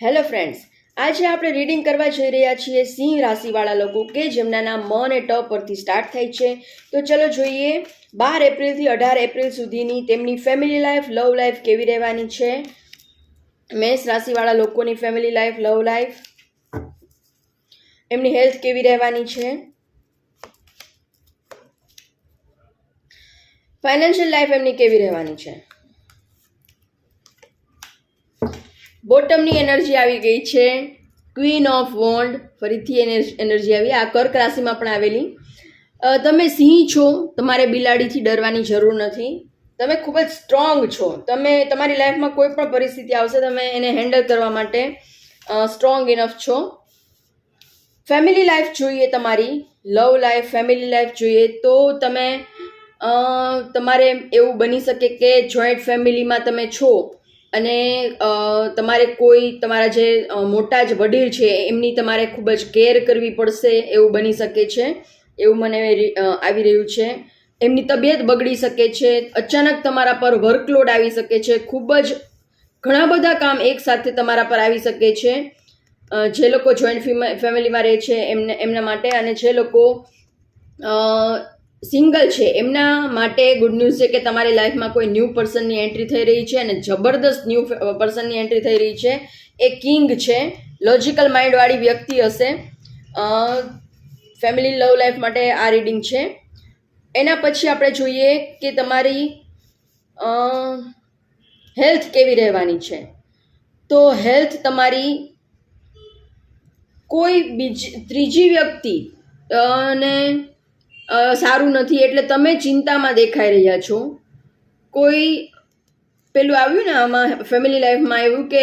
Hello friends, આજે આપણે reading કરવા જઈ રહ્યા છીએ સિંહ રાશિવાળા લોકો કે જેમના નામ મ અને ટ પરથી સ્ટાર્ટ થાય છે. તો ચલો જોઈએ 12 એપ્રિલથી 18 એપ્રિલ સુધીની તેમની ફેમિલી લાઈફ, લવ લાઈફ કેવી રહેવાની છે. મેષ રાશિવાળા લોકોની ફેમિલી લાઈફ, લવ લાઈફ, એમની હેલ્થ કેવી રહેવાની છે, ફાઇનાન્શિયલ લાઈફ એમની કેવી રહેવાની છે. બોટમની એનર્જી આવી ગઈ છે, ક્વીન ઓફ વોન્ડ, ફરીથી એનર્જી આવી, આ કર્ક રાશિમાં પણ આવેલી. તમે સિંહ છો, તમારે બિલાડીથી ડરવાની જરૂર નથી. તમે ખૂબ જ સ્ટ્રોંગ છો. તમે તમારી લાઈફમાં કોઈ પણ પરિસ્થિતિ આવશે તમે એને હેન્ડલ કરવા માટે સ્ટ્રોંગ ઇનફ છો. ફેમિલી લાઈફ જોઈએ, તમારી લવ લાઈફ, ફેમિલી લાઈફ જોઈએ તો તમે તમારે એવું બની શકે કે જોઈન્ટ ફેમિલીમાં તમે છો અને તમારે કોઈ તમારા જે મોટા જ વડીલ છે એમની તમારે ખૂબ જ કેર કરવી પડશે એવું બની શકે છે. એવું મને આવી રહ્યું છે. એમની તબિયત બગડી શકે છે, અચાનક તમારા પર વર્કલોડ આવી શકે છે, ખૂબ જ ઘણા બધા કામ એકસાથે તમારા પર આવી શકે છે. જે લોકો જોઈન્ટ ફેમિલીમાં રહે છે એમના માટે, અને જે લોકો સિંગલ છે એમના માટે ગુડ ન્યૂઝ છે કે તમારી લાઈફમાં કોઈ ન્યૂ પર્સનની એન્ટ્રી થઈ રહી છે અને જબરદસ્ત ન્યૂ પર્સનની એન્ટ્રી થઈ રહી છે. એ કિંગ છે, લોજિકલ માઇન્ડવાળી વ્યક્તિ હશે. ફેમિલી લવ લાઈફ માટે આ રીડિંગ છે. એના પછી આપણે જોઈએ કે તમારી હેલ્થ કેવી રહેવાની છે. તો હેલ્થ તમારી કોઈ ત્રીજી વ્યક્તિ ને સારું નથી એટલે તમે ચિંતામાં દેખાઈ રહ્યા છો. કોઈ પેલું આવ્યું ને આમાં ફેમિલી લાઈફમાં એવું કે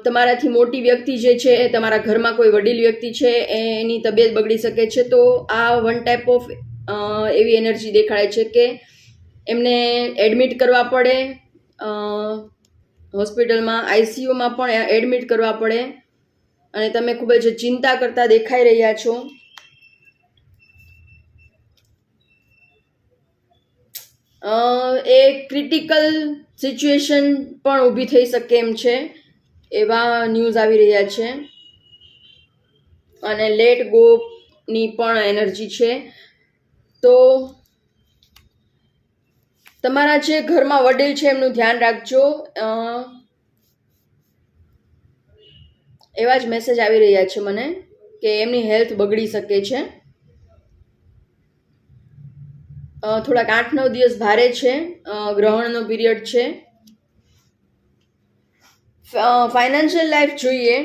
તમારાથી મોટી વ્યક્તિ જે છે તમારા ઘરમાં કોઈ વડીલ વ્યક્તિ છે એની તબિયત બગડી શકે છે. તો આ વન ટાઈપ ઓફ એવી એનર્જી દેખાડે છે કે એમને એડમિટ કરવા પડે, હોસ્પિટલમાં આઈસીયુમાં પણ એડમિટ કરવા પડે અને તમે ખૂબ જ ચિંતા કરતા દેખાઈ રહ્યા છો. એ ક્રિટિકલ સિચ્યુએશન પણ ઊભી થઈ શકે એમ છે, એવા ન્યૂઝ આવી રહ્યા છે. અને લેટ ગો ની પણ એનર્જી છે. તો તમારા જે ઘરમાં વડીલ છે એમનું ધ્યાન રાખજો. એવા જ મેસેજ આવી રહ્યા છે મને કે એમની હેલ્થ બગડી શકે છે. થોડાક 8-9 દિવસ ભારે છે, ગ્રહણનો પીરિયડ છે. ફાઇનાન્શિયલ લાઈફ જોઈએ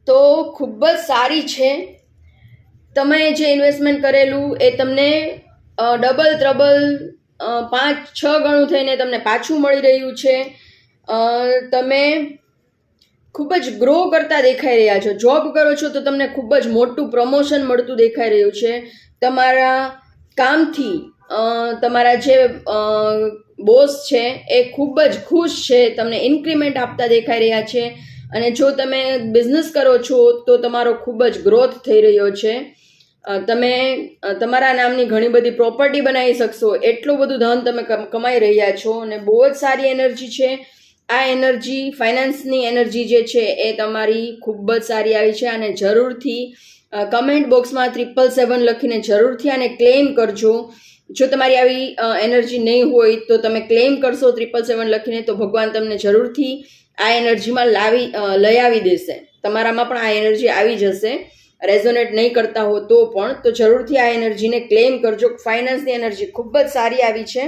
તો ખૂબ જ સારી છે. તમે જે ઇન્વેસ્ટમેન્ટ કરેલું એ તમને ડબલ ત્રબલ 5-6 ગણું થઈને તમને પાછું મળી રહ્યું છે. તમે ખૂબ જ ગ્રો કરતા દેખાઈ રહ્યા છો. જોબ કરો છો તો તમને ખૂબ જ મોટું પ્રમોશન મળતું દેખાઈ રહ્યું છે. તમારા કામથી તમારા જે બોસ છે એ ખૂબ જ ખુશ છે, તમને ઇન્ક્રીમેન્ટ આપતા દેખાઈ રહ્યા છે. અને જો તમે બિઝનેસ કરો છો તો તમારો ખૂબ જ ગ્રોથ થઈ રહ્યો છે. તમે તમારા નામની ઘણી બધી પ્રોપર્ટી બનાવી શકશો, એટલું બધું ધન તમે કમાઈ રહ્યા છો અને બહુ જ સારી એનર્જી છે. આ એનર્જી, ફાઇનાન્સની એનર્જી જે છે એ તમારી ખૂબ જ સારી આવી છે. અને જરૂરથી કમેન્ટ બોક્સમાં 777 લખીને જરૂરથી આને ક્લેમ કરજો. જો તમારી આવી એનર્જી નહીં હોય તો તમે ક્લેમ કરશો 777 લખીને, તો ભગવાન તમને જરૂરથી આ એનર્જીમાં લઈ આવી દેશે. તમારામાં પણ આ એનર્જી આવી જશે. રેઝોનેટ નહીં કરતા હો તો પણ તો જરૂરથી આ એનર્જીને ક્લેમ કરજો. ફાઇનાન્સની એનર્જી ખૂબ જ સારી આવી છે.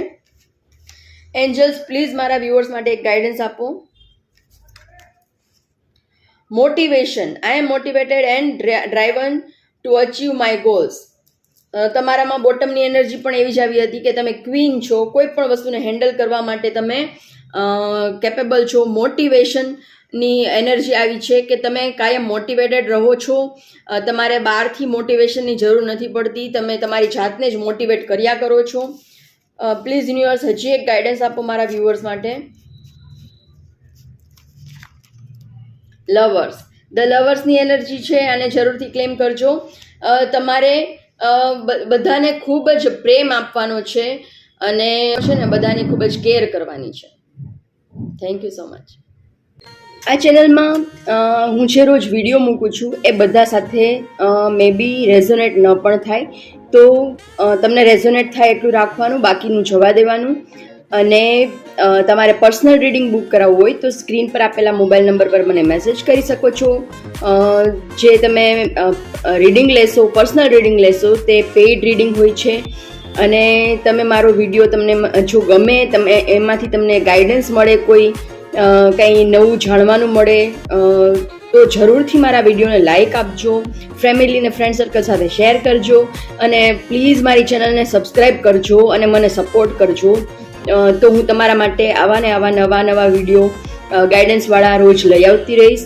એન્જલ્સ, પ્લીઝ મારા વ્યુઅર્સ માટે એક ગાઈડન્સ આપો. Motivation, I am motivated and driven to achieve my goals. તમારામાં બોટમની એનર્જી પણ એવી જ આવી હતી કે તમે ક્વીન છો, કોઈ પણ વસ્તુને હેન્ડલ કરવા માટે તમે કેપેબલ છો. મોટિવેશનની એનર્જી આવી છે કે તમે કાયમ મોટિવેટેડ રહો છો. તમારે બહારથી મોટિવેશનની જરૂર નથી પડતી, તમે તમારી જાતને જ મોટિવેટ કર્યા કરો છો. પ્લીઝ યુનિવર્સ હજી એક ગાઈડન્સ આપો મારા વ્યુઅર્સ માટે. લવર્સ, ધ લવર્સની એનર્જી છે અને જરૂરથી ક્લેમ કરજો. તમારે બધાને ખૂબ જ પ્રેમ આપવાનો છે અને છે ને બધાની ખૂબ જ કેર કરવાની છે. Thank you so much. આ ચેનલમાં હું જે રોજ વિડીયો મૂકું છું એ બધા સાથે મે બી રેઝોનેટ ન પણ થાય, તો તમને રેઝોનેટ થાય એટલું રાખવાનું, બાકીનું જવા દેવાનું. અને તમારે પર્સનલ રીડિંગ બુક કરાવવું હોય તો સ્ક્રીન પર આપેલા મોબાઈલ નંબર પર મને મેસેજ કરી શકો છો. જે તમે રીડિંગ લેશો, પર્સનલ રીડિંગ લેશો, તે પેઇડ રીડિંગ હોય છે. અને તમે મારો વિડીયો તમને જો ગમે, તમે એમાંથી તમને ગાઈડન્સ મળે, કોઈ કંઈ નવું જાણવાનું મળે, તો જરૂરથી મારા વિડીયોને લાઇક આપજો, ફેમિલી અને ફ્રેન્ડ સર્કલ સાથે શેર કરજો, અને પ્લીઝ મારી ચેનલને સબસ્ક્રાઈબ કરજો અને મને સપોર્ટ કરજો. તો હું તમારા માટે આવા ને આવા નવા વિડીયો ગાઈડન્સવાળા રોજ લઈ આવતી રહીશ.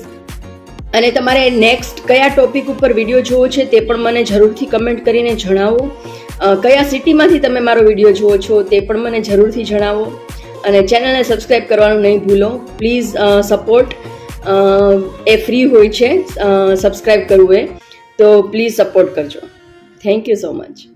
અને તમારે નેક્સ્ટ કયા ટોપિક ઉપર વિડીયો જોવો છે તે પણ મને જરૂરથી કમેન્ટ કરીને જણાવો. કયા સિટીમાંથી તમે મારો વિડીયો જુઓ છો તે પણ મને જરૂરથી જણાવો. અને ચેનલને સબસ્ક્રાઈબ કરવાનું નહીં ભૂલો. પ્લીઝ સપોર્ટ, એ ફ્રી હોય છે સબસ્ક્રાઈબ કરવું એ, તો પ્લીઝ સપોર્ટ કરજો. Thank you so much.